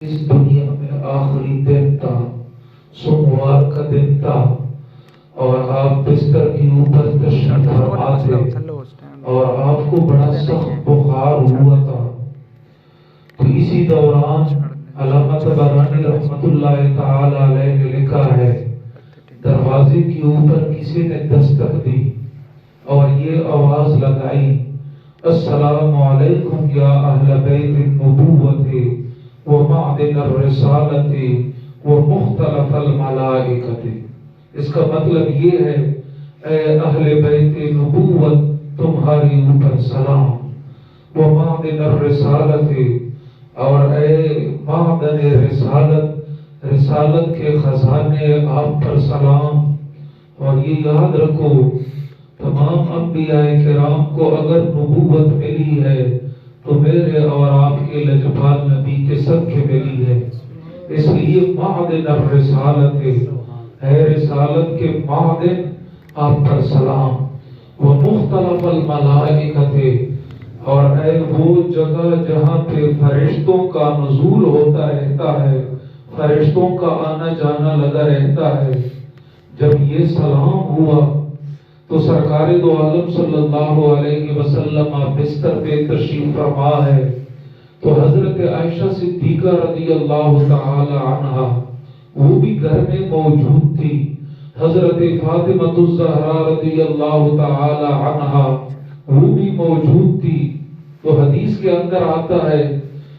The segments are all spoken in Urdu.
اس دنیا میں آخری دن تھا، سوموار کا دن تھا، اور آپ بستر کے اوپر تشریف فرما تھے اور آپ کو بڑا سخت بخار ہوا تھا۔ تو اسی دوران علامہ طبرانی رحمۃ اللہ تعالی علیہ نے لکھا ہے، دروازے کے اوپر کسی نے دستک دی اور یہ آواز لگائی، السلام علیکم یا اہل بیت النبوۃ ومعدن الرسالۃ ومختلف الملائکۃ۔ اس کا مطلب یہ ہے، اے اہل بیت نبوت تمہاری اوپر سلام، ومعدن الرسالۃ اور اے معدن رسالت، رسالت کے خزانے آپ پر سلام۔ اور یہ یاد رکھو، تمام انبیاء کرام کو اگر نبوت ملی ہے تو میرے اور آپ کے لجپال نبی کے صدقے ملی ہے۔ اس لیے معدن الرسالت ہے، رسالت کے معدن آپ پر سلام، وہ مختلف الملائکۃ اور اے وہ جگہ جہاں پہ فرشتوں کا نزول ہوتا رہتا ہے، فرشتوں کا آنا جانا لگا رہتا ہے۔ جب یہ سلام ہوا تو سرکار دو عالم صلی اللہ علیہ وسلم بستر پہ تشریف فرما ہے، تو حضرت عائشہ صدیقہ رضی اللہ تعالی عنہا وہ بھی گھر میں موجود تھی، حضرت فاطمہ الزہرا رضی اللہ تعالی عنہا وہ بھی موجود تھی۔ تو حدیث کے اندر آتا ہے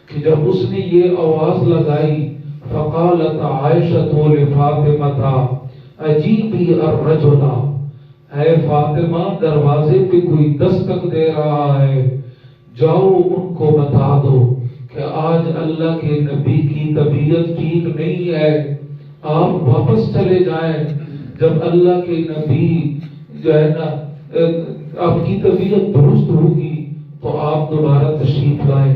کہ جب اس نے یہ آواز لگائی، فقالت عائشہ لفاطمہ اجیبی الرجل، اے فاطمہ دروازے پہ کوئی دستک دے رہا ہے، جاؤ ان کو بتا دو کہ آج اللہ کے نبی کی طبیعت ٹھیک نہیں ہے، آپ واپس چلے جائیں، جب اللہ کے نبی جو ہے نا آپ کی طبیعت درست ہوگی تو آپ دوبارہ تشریف لائیں۔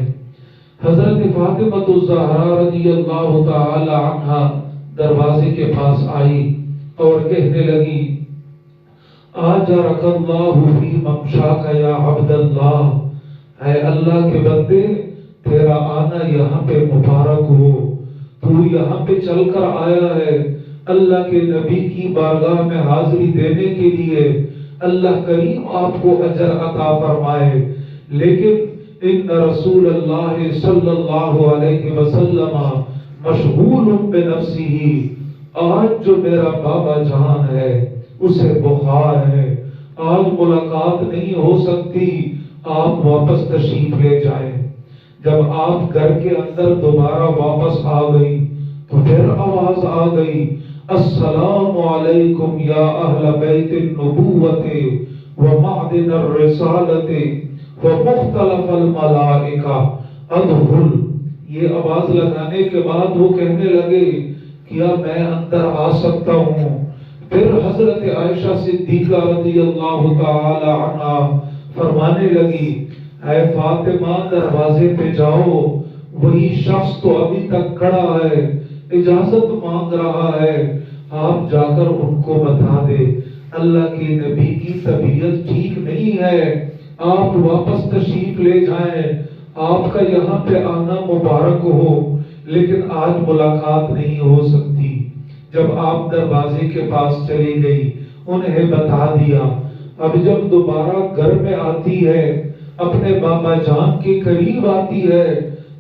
حضرت فاطمہ الزہرا رضی اللہ تعالی عنہا دروازے کے پاس آئی اور کہنے لگی، آجرک اللہ فی ممشاک یا عبد اللہ، اے اللہ کے بندے تیرا آنا یہاں پہ مبارک ہو، تو یہاں پہ چل کر آیا ہے اللہ کے نبی کی بارگاہ میں حاضری دینے کے لیے، اللہ کریم آپ کو اجر عطا فرمائے۔ لیکن ان رسول اللہ صلی اللہ علیہ وسلم مشغول بنفسہ، آج جو میرا بابا جان ہے اسے بخار ہے، آج ملاقات نہیں ہو سکتی، آپ واپس تشریف لے جائیں۔ جب آپ گھر کے اندر دوبارہ واپس آ گئی تو پھر آواز آ گئی، السلام علیکم یا اہل بیت النبوۃ ومعدن الرسالۃ ومختلف الملائکہ ادخل۔ یہ آواز لگانے کے بعد وہ کہنے لگے، کیا میں اندر آ سکتا ہوں؟ پھر حضرت عائشہ صدیقہ رضی اللہ تعالی عنہا فرمانے لگی، اے فاطمہ دروازے پہ جاؤ، وہی شخص تو ابھی تک کھڑا ہے، اجازت مانگ رہا ہے، آپ جا کر ان کو بتا دے اللہ کے نبی کی طبیعت ٹھیک نہیں ہے، آپ واپس تشریف لے جائیں، آپ کا یہاں پہ آنا مبارک ہو، لیکن آج ملاقات نہیں ہو سکتی۔ جب آپ دروازے کے پاس چلی گئی، انہیں بتا دیا، اب جب دوبارہ گھر میں آتی ہے، اپنے بابا جان کے قریب آتی ہے،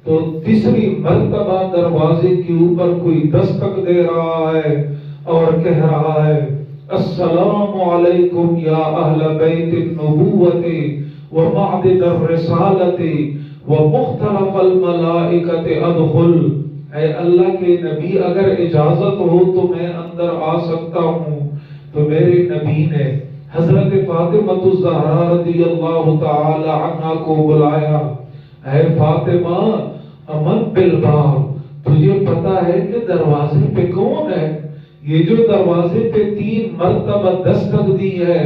تو تیسری مرتبہ دروازے کے اوپر کوئی دستک دے رہا ہے اور کہہ رہا ہے، السلام علیکم یا اہل بیت النبوۃ ومعدن الرسالۃ ومختلف الملائکۃ ادخل۔ اے اللہ کے نبی اگر اجازت ہو تو میں اندر آ سکتا ہوں۔ تو میرے نبی نے حضرت فاطمہ الزہرا رضی اللہ تعالی عنہا کو بلایا، اے فاطمہ امن بالباب، تجھے پتا ہے کہ دروازے پہ کون ہے؟ یہ جو دروازے پہ 3 مرتبہ دستک دی ہے،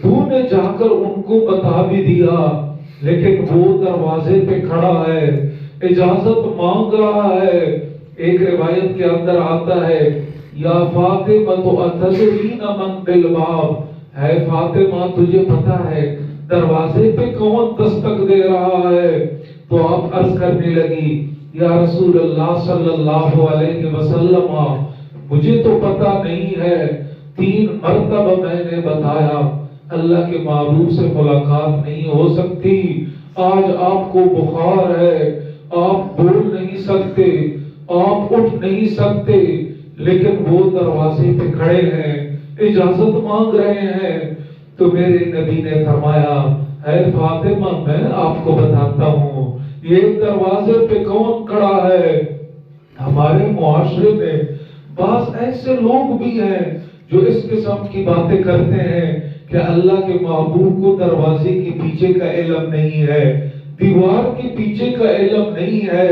تو نے جا کر ان کو بتا بھی دیا، لیکن وہ دروازے پہ کھڑا ہے، اجازت مانگ رہا ہے۔ ایک روایت کے اندر آتا ہے، یا فاطمہ اتدرین من بالباب، ہے فاطمہ تجھے پتا ہے دروازے پہ کون دستک دے رہا ہے؟ تو آپ عرض کرنے لگی، یا رسول اللہ صلی اللہ علیہ وسلم مجھے تو پتہ نہیں ہے، 3 مرتبہ میں نے بتایا اللہ کے محبوب سے ملاقات نہیں ہو سکتی، آج آپ کو بخار ہے، آپ بول نہیں سکتے، آپ اٹھ نہیں سکتے، لیکن وہ دروازے پہ کھڑے ہیں، اجازت مانگ رہے ہیں۔ تو میرے نبی نے فرمایا اے فاطمہ میں آپ کو بتاتا ہوں یہ دروازے پہ کون کھڑا ہے۔ ہمارے معاشرے میں بعض ایسے لوگ بھی ہیں جو اس قسم کی باتیں کرتے ہیں کہ اللہ کے محبوب کو دروازے کے پیچھے کا علم نہیں ہے، دیوار کے پیچھے کا علم نہیں ہے،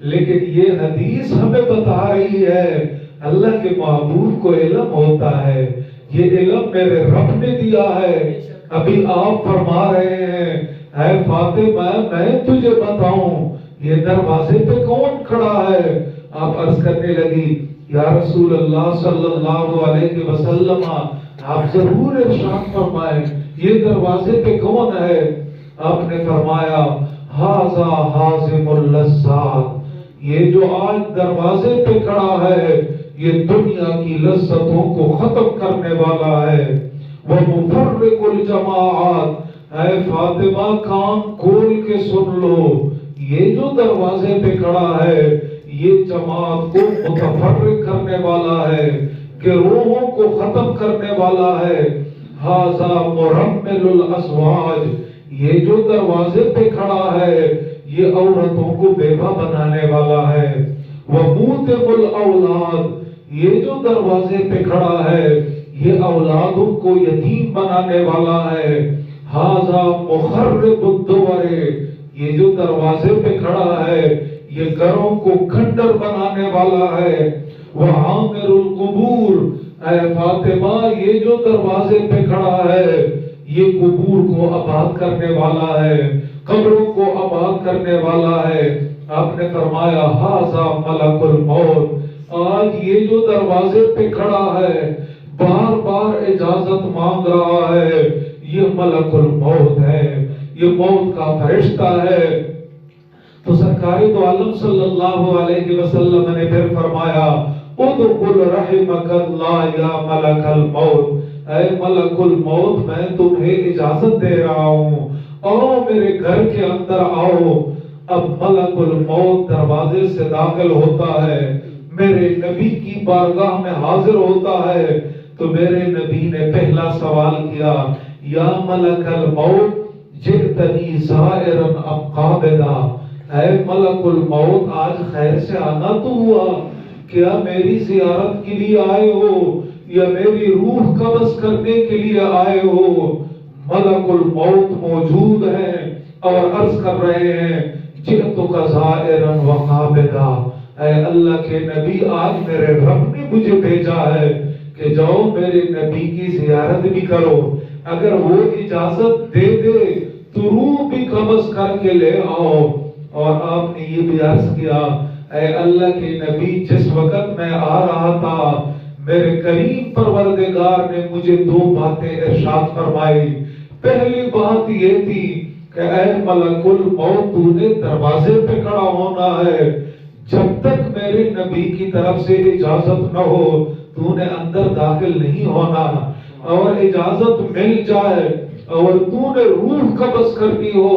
لیکن یہ حدیث ہمیں بتا رہی ہے اللہ کے محبوب کو علم ہوتا ہے، یہ علم میرے رب نے دیا ہے۔ ابھی آپ فرما رہے ہیں اے فاطمہ میں تجھے بتاؤں یہ دروازے پہ کون کھڑا ہے۔ آپ عرض کرنے لگی یا رسول اللہ صلی اللہ علیہ وسلم آپ ضرور ارشاد فرمائیں یہ دروازے پہ کون ہے۔ آپ نے فرمایا ھذا حازم اللذات، یہ جو آج دروازے پہ کھڑا ہے یہ دنیا کی لذتوں کو ختم کرنے والا ہے۔ ومفرق الجماعات، اے فاطمہ کان کھول کے سن لو، یہ جو دروازے پہ کھڑا ہے یہ جماعت کو متفرق کرنے والا ہے، گروہوں کو ختم کرنے والا ہے۔ ھذا مرمل الازواج، یہ جو دروازے پہ کھڑا ہے یہ عورتوں کو بیوہ بنانے والا ہے۔ وموتم الاولاد، یہ جو دروازے پہ کھڑا ہے یہ اولادوں کو یتیم بنانے والا ہے۔ ھذا مخرب الدور، یہ جو دروازے پہ کھڑا ہے یہ گھروں کو کھنڈر بنانے والا ہے۔ وعامر القبور، اے فاطمہ یہ جو دروازے پہ کھڑا ہے یہ قبور کو آباد کرنے والا ہے، قبروں کو آباد کرنے والا ہے۔ آپ نے فرمایا ھذا ملک الموت، آج یہ جو دروازے پہ کھڑا ہے بار بار اجازت مانگ رہا ہے یہ ملک الموت ہے، یہ موت کا فرشتہ ہے۔ تو سرکار دو عالم صلی اللہ علیہ وسلم نے پھر فرمایا ادخل رحمک اللہ یا ملک الموت، اے ملک الموت میں تمہیں اجازت دے رہا ہوں، آؤ میرے گھر کے اندر آؤ۔ اب ملک الموت دروازے سے داخل ہوتا ہے، میرے نبی کی بارگاہ میں حاضر ہوتا ہے، تو میرے نبی نے پہلا سوال کیا یا ملک الموت جئتنی زائرا ام قابضا، اے ملک الموت آج خیر سے آنا تو ہوا، کیا میری زیارت کے لیے آئے ہو یا میری روح قبض کرنے کے لیے آئے ہو؟ ملک الموت موجود ہیں اور عرض کر رہے ہیں جئتک زائرا وقابضا، اے اللہ کے نبی آج میرے رب نے مجھے بھیجا ہے کہ جاؤ میرے نبی کی زیارت بھی کرو، اگر وہ اجازت دے دے تو روح بھی قبض کر کے لے آؤ۔ اور آپ نے یہ بھی عرض کیا اے اللہ کے نبی جس وقت میں آ رہا تھا میرے کریم پروردگار نے مجھے 2 باتیں ارشاد فرمائی۔ پہلی بات یہ تھی کہ اے ملک الموت تو نے دروازے پہ کھڑا ہونا ہے، جب تک میرے نبی کی طرف سے اجازت نہ ہو تو نے اندر داخل نہیں ہونا، اور اجازت مل جائے اور تو نے روح قبض کرنی ہو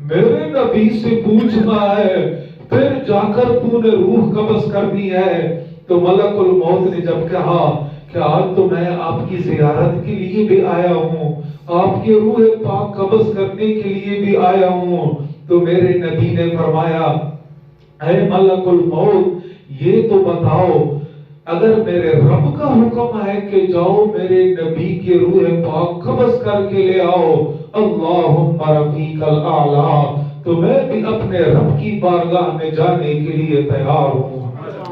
میرے نبی سے پوچھنا ہے، پھر جا کر تو نے روح قبض کرنی ہے۔ تو ملک الموت نے جب کہا کہ آج تو میں آپ کی زیارت کے لیے بھی آیا ہوں، آپ کی روح پاک قبض کرنے کے لیے بھی آیا ہوں، تو میرے نبی نے فرمایا اے ملک الموت یہ تو بتاؤ اگر میرے رب کا حکم ہے کہ جاؤ میرے نبی کی روح پاک قبض کر کے لے آؤ اللہم رفیق الاعلی، تو میں بھی اپنے رب کی بارگاہ میں جانے کے لیے تیار ہوں۔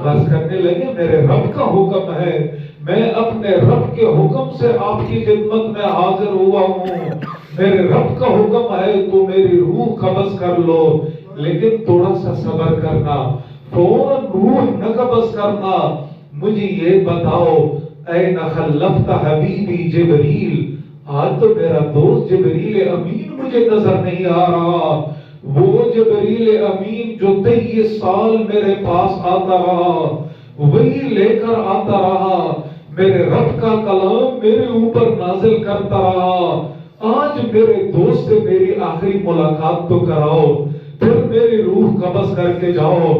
بس کرنے لگے میرے رب کا حکم ہے، میں اپنے رب کے حکم سے آپ کی خدمت میں حاضر ہوا ہوں، میرے رب کا حکم ہے تو میری روح قبض کر لو، لیکن تھوڑا سا صبر کرنا، فوراً روح نہ قبض کرنا، مجھے یہ بتاؤ اے خلفت حبیبی جبریل، آج تو میرا دوست جبریل امین مجھے نظر نہیں آ رہا، وہ جبریل امین جو 23 سال میرے پاس آتا رہا، وہی لے کر آتا رہا، میرے رب کا کلام میرے اوپر نازل کرتا رہا۔ آج میرے دوست سے میری آخری ملاقات تو کراؤ، پھر میری روح قبض کر کے جاؤ۔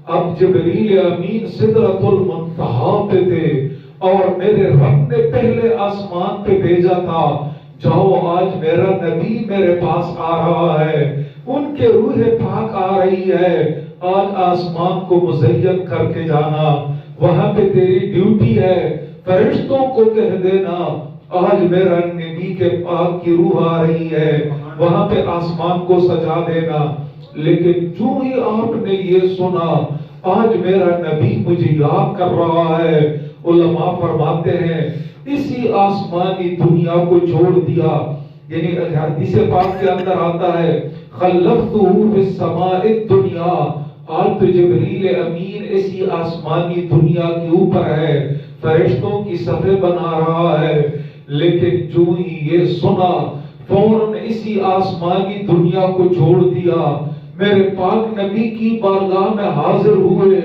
اب جبریل امین سدرۃ المنتہا پہ تھے اور میرے رب نے پہلے آسمان پہ بھیجا تھا، جاؤ آج میرا نبی میرے پاس آ رہا ہے، ان کے روح پاک آ رہی ہے، آج آسمان کو مزین کر کے جانا، وہاں پہ تیری ڈیوٹی ہے، فرشتوں کو کہہ دینا آج میرا نبی کے پاک کی روح آ رہی ہے، وہاں پہ آسمان کو سجا دینا۔ لیکن جو ہی آپ نے یہ سنا آج میرا نبی مجھے یاد کر رہا ہے، علماء فرماتے ہیں اسی آسمانی دنیا کو چھوڑ دیا، یعنی حدیث پاک کے اندر آتا ہے خلقتہ فی السماء الدنیا، آج تو جبریل امین اسی آسمانی دنیا کے اوپر ہے، فرشتوں کی صفیں بنا رہا ہے، لیکن جو ہی یہ سنا فوراً اسی آسمانی دنیا کو چھوڑ دیا، میرے پاک نبی کی بارگاہ میں حاضر ہوئے،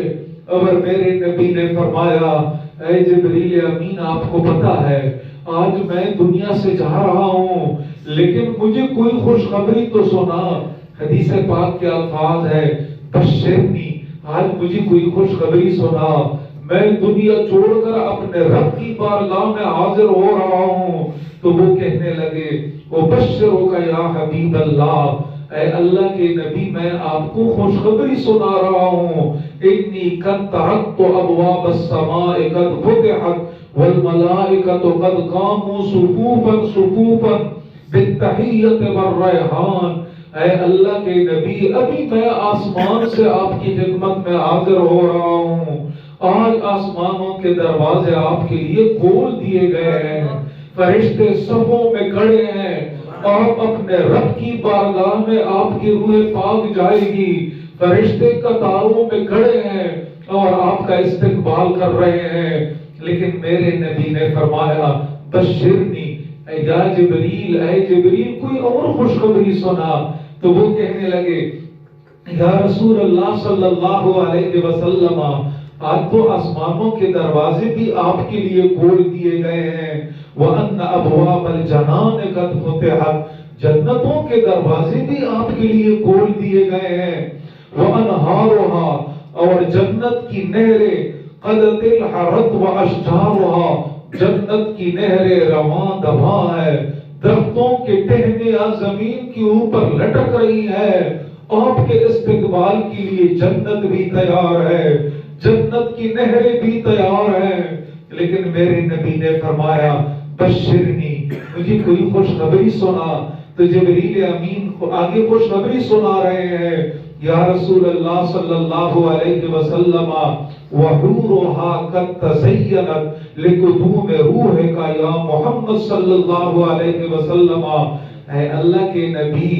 اور میرے نبی نے فرمایا اے جبریل امین آپ کو پتا ہے آج میں دنیا سے جا رہا ہوں، لیکن مجھے کوئی خوشخبری تو سنا۔ حدیث پاک کے الفاظ ہے بشرنی، آج مجھے کوئی خوشخبری سنا، میں دنیا چھوڑ کر اپنے رب کی بارگاہ میں حاضر ہو رہا ہوں۔ تو وہ کہنے لگے وبشرک یا حبیب اللہ، اے اللہ کے نبی میں آپ کو خوشخبری سنا رہا ہوں، انی قد ترکت ابواب السماء قد فتحت والملائکۃ قد قاموا صفوفا صفوفا بالتحیۃ والریحان، اے اللہ کے نبی ابھی میں آسمان سے آپ کی خدمت میں حاضر ہو رہا ہوں، آج آسمانوں کے دروازے آپ کے لیے کھول دیے گئے ہیں، فرشتے صفوں میں کھڑے ہیں، آپ اپنے رب کی بارگاہ میں آپ کی روح پاک جائے گی، فرشتے قطاروں میں کھڑے ہیں اور آپ کا استقبال کر رہے ہیں۔ لیکن میرے نبی نے فرمایا بشرنی، اے یا جبریل، اے جبریل کوئی اور خوشخبری سنا۔ تو وہ کہنے لگے یا رسول اللہ صلی اللہ علیہ وسلم، آج تو آسمانوں کے دروازے بھی آپ کے لیے کھول دیے گئے ہیں، وَأَنَّ أَبْوَابَ الْجَنَانِ قَدْ فُتِحَتْ، جنتوں کے دروازے بھی آپ کے لیے کھول دیے گئے ہیں، وَأَنْهَارُهَا، اور جنت کی نہریں، قَدْ تَلْحَرَتْ وَأَشْجَارُهَا، جنت کی نہریں رواں دواں ہے، درختوں کے ٹہنیاں زمین کے اوپر لٹک رہی ہے، آپ کے استقبال کے لیے جنت بھی تیار ہے، جنت کی نہریں بھی تیار ہیں۔ لیکن میرے نبی نے فرمایا بشرنی، مجھے کوئی خوشخبری سنا۔ تو جبریل امین کو آگے خوشخبری سنا رہے ہیں یا رسول اللہ صلی اللہ علیہ وسلم وحورها قد تزینت لقدوم روحک یا محمد صلی اللہ علیہ وسلم، اے اللہ کے نبی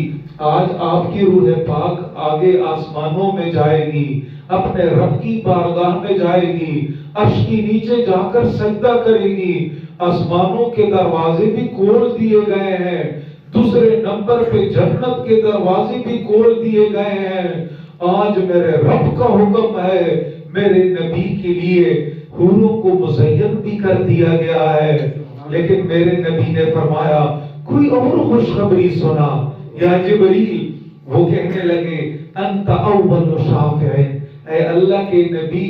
آج آپ کی روح پاک آگے آسمانوں میں جائے گی، اپنے رب کی بارگاہ میں جائے گی، عرش کی نیچے جا کر سجدہ کرے گی، آسمانوں کے دروازے بھی کھول دیے گئے ہیں، دوسرے نمبر پہ جنت کے دروازے بھی کھول دیے گئے ہیں، آج میرے رب کا حکم ہے میرے نبی کے لیے حوروں کو مزین بھی کر دیا گیا ہے۔ لیکن میرے نبی نے فرمایا کوئی اور خوشخبری سنا یا جبریل، وہ کہنے لگے انت اول شافع، اے اللہ کے نبی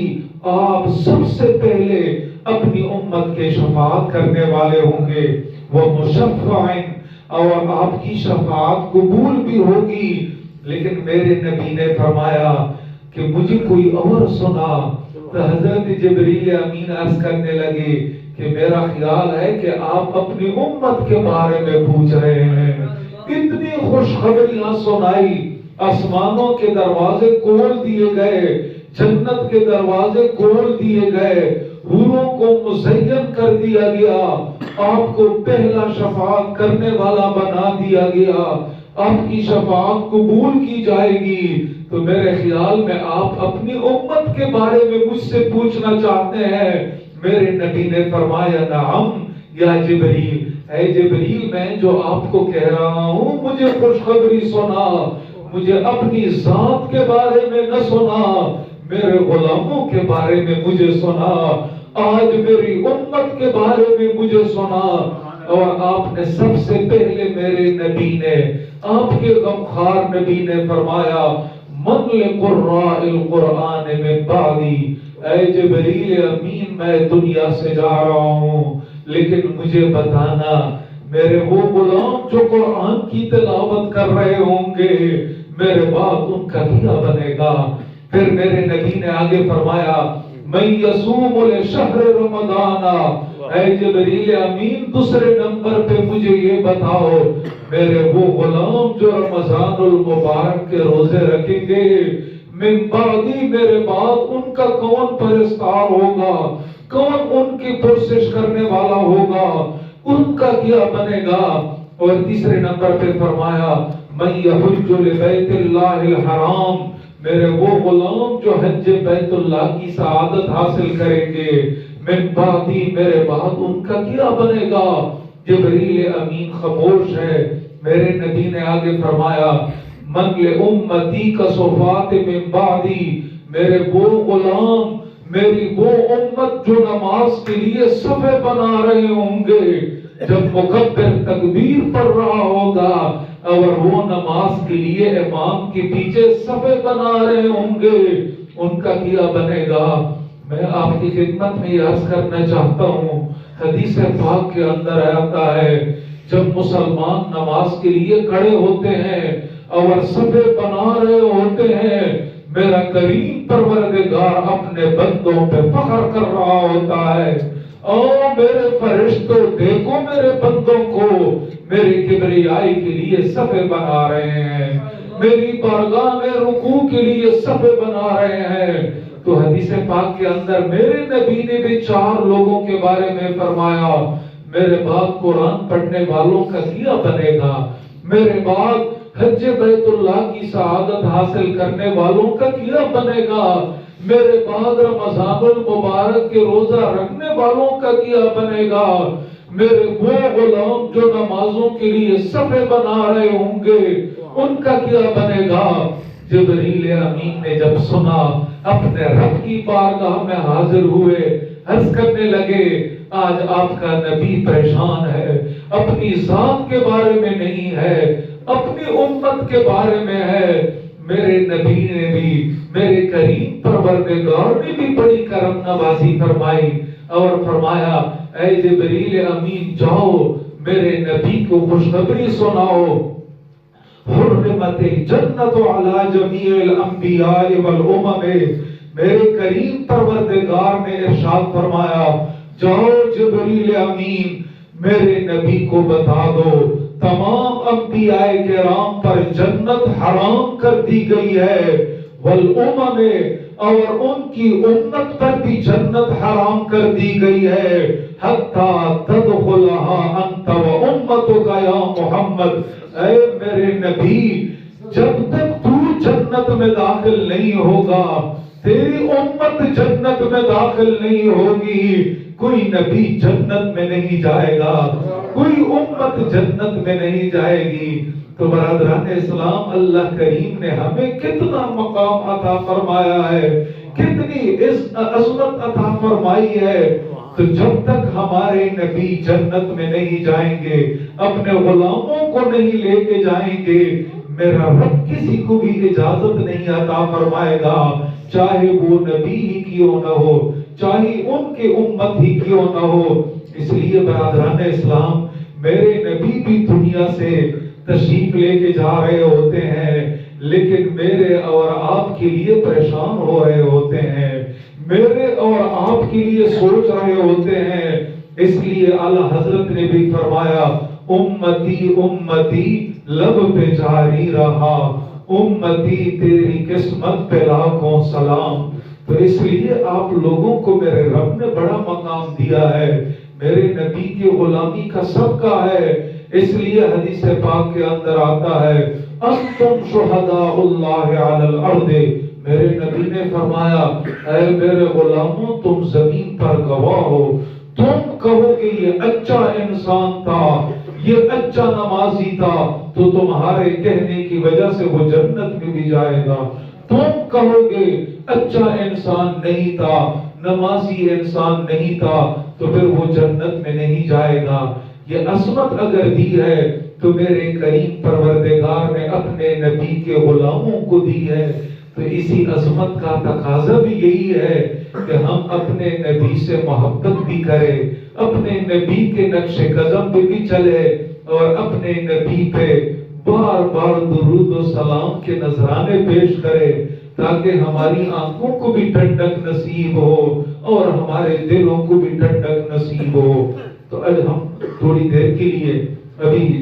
آپ سب سے پہلے اپنی امت کے شفاعت کرنے والے ہوں گے، وہ مشفع، اور آپ کی شفاعت قبول بھی ہوگی۔ لیکن میرے نبی نے فرمایا کہ مجھے کوئی اور سنا۔ تو حضرت جبریل امین عرض کرنے لگے کہ میرا خیال ہے کہ آپ اپنی امت کے بارے میں پوچھ رہے ہیں، اتنی خوشخبریاں سنائی، آسمانوں کے دروازے کھول دیے گئے، جنت کے دروازے کھول دیے گئے، حوروں کو مزین کر دیا گیا، آپ کو پہلا شفاعت کرنے والا بنا دیا گیا، آپ کی شفاعت قبول کی جائے گی۔ تو میرے خیال میں آپ اپنی امت کے بارے میں مجھ سے پوچھنا چاہتے ہیں۔ میرے نبی نے فرمایا نعم یا جبریل، اے جبریل میں جو آپ کو کہہ رہا ہوں مجھے خوشخبری سنا، مجھے اپنی ذات کے بارے میں نہ سنا، میرے غلاموں کے بارے میں مجھے سنا، آج میری امت کے بارے میں مجھے سنا۔ اور آپ نے سب سے پہلے میرے نبی نے، آپ کے غمخوار نبی نے فرمایا من لقراء القرآن من بعدی، اے جبریل امین میں دنیا سے جا رہا ہوں، لیکن مجھے بتانا میرے وہ غلام جو قرآن کی تلاوت کر رہے ہوں گے میرے بعد ان کا کیا بنے گا؟ پھر میرے نبی نے آگے فرمایا من یصوم لشہر رمضان، اے جبریل امین دوسرے نمبر پہ مجھے یہ بتاؤ میرے وہ غلام جو رمضان المبارک کے روزے رکھیں گے من بعدی، میرے بعد ان کا کون پرستار ہوگا، کون ان کی پرسش کرنے والا ہوگا، ان کا کیا بنے گا؟ اور تیسرے نمبر پہ فرمایا من یحج لبیت اللہ الحرام، میرے وہ غلام جو حج بیت اللہ کی سعادت حاصل کریں گے من بعدی، میرے بعد ان کا کیا بنے گا؟ جبریل امین خاموش ہے۔ میرے نبی نے آگے فرمایا من لأمتی کصفات من بعدی، میرے وہ غلام، میری وہ امت جو نماز کے لیے صفے بنا رہے ہوں گے، جب مکبر تکبیر پڑھ رہا ہوگا اور وہ نماز کے لیے امام کے پیچھے صفے بنا رہے ہوں گے، ان کا کیا بنے گا؟ میں آپ کی خدمت میں یہ عرض کرنا چاہتا ہوں، حدیث پاک کے اندر آتا ہے جب مسلمان نماز کے لیے کھڑے ہوتے ہیں اور صفے بنا رہے ہوتے ہیں، میرا کریم پروردگار اپنے بندوں پہ فخر کر رہا ہوتا ہے، او میرے فرشتوں دیکھو میرے بندوں کو، میری کبریائی کے لیے صفے بنا رہے ہیں، میری بارگاہ میں رکوع کے لیے صفے بنا رہے ہیں۔ تو حدیث پاک کے اندر میرے نبی نے بھی 4 لوگوں کے بارے میں فرمایا میرے بعد قرآن پڑھنے والوں کا کیا بنے گا، میرے بعد حج بیت اللہ کی سعادت حاصل کرنے والوں کا کیا بنے گا، میرے بعد رمضان المبارک کے روزہ رکھنے والوں کا کیا بنے گا، میرے وہ غلام جو نمازوں کے لیے صفے بنا رہے ہوں گے ان کا کیا بنے گا؟ جبریل امین نے جب سنا اپنے رب کی بارگاہ میں حاضر ہوئے، عرض کرنے لگے آج آپ کا نبی پریشان ہے، اپنی ذات کے بارے میں نہیں ہے، اپنی امت کے بارے میں ہے۔ میرے نبی نے بھی، میرے کریم پروردگار نے بھی بڑی کرم نوازی فرمائی اور فرمایا اے جبریل امین جاؤ میرے نبی کو خوشخبری سناؤ، حرمت الجنت علی جمیع الانبیاء والامم، میرے کریم پروردگار نے ارشاد فرمایا جاؤ جبریل امین میرے نبی کو بتا دو تمام انبیاء کرام پر جنت حرام کر دی گئی ہے، والامم اور ان کی امت پر بھی جنت حرام کر دی گئی ہے، حتی تدخلها انت و امتک یا محمد، اے میرے نبی جب تک تو جنت میں داخل نہیں ہوگا، تیری امت جنت میں داخل نہیں ہوگی، کوئی نبی جنت میں نہیں جائے گا، کوئی امت جنت میں نہیں جائے گی۔ تو برادران اسلام اللہ کریم نے ہمیں کتنا مقام عطا فرمایا ہے، کتنی عظمت عطا فرمائی ہے، تو جب تک ہمارے نبی جنت میں نہیں جائیں گے، اپنے غلاموں کو نہیں لے کے جائیں گے، میرا رب کسی کو بھی اجازت نہیں عطا فرمائے گا، چاہے وہ نبی ہی کیوں نہ ہو، چاہے ان کے امت ہی کیوں نہ ہو۔ اس لیے برادران اسلام میرے نبی بھی دنیا سے تشریف لے کے جا رہے ہوتے ہیں، لیکن میرے اور آپ کے لیے پریشان ہو رہے ہوتے ہیں، میرے اور آپ کے لیے سوچ رہے ہوتے ہیں۔ اس لیے اعلیٰ حضرت نے بھی فرمایا امتی امتی لب پہ جاری رہا، امتی تیری قسمت پہ لاکھوں سلام۔ تو اس لیے آپ لوگوں کو میرے رب نے بڑا مقام دیا ہے، میرے نبی کی غلامی کا صدقہ ہے۔ اس لیے حدیث پاک کے اندر آتا ہے انتم شہداء اللہ علی الارض، میرے نبی نے فرمایا اے میرے غلاموں تم زمین پر گواہ ہو، تم کہو کہ یہ اچھا انسان تھا، یہ اچھا نمازی تھا، تو تو تمہارے کہنے کی وجہ سے وہ جنت میں بھی جائے گا. تم کہو گے اچھا انسان نہیں تھا، نمازی انسان نہیں تھا، تو پھر وہ جنت میں نہیں جائے گا. یہ عصمت اگر دی ہے تو میرے کریم پروردگار نے اپنے نبی کے غلاموں کو دی ہے. تو اسی عظمت کا تقاضا بھی یہی ہے کہ ہم اپنے نبی سے محبت بھی کریں، اپنے نبی کے نقش قدم پہ بھی چلے، اور اپنے نبی پہ بار بار درود و سلام کے نذرانے پیش کرے، تاکہ ہماری آنکھوں کو بھی ٹھنڈک نصیب ہو اور ہمارے دلوں کو بھی ٹھنڈک نصیب ہو. تو آج ہم تھوڑی دیر کے لیے ابھی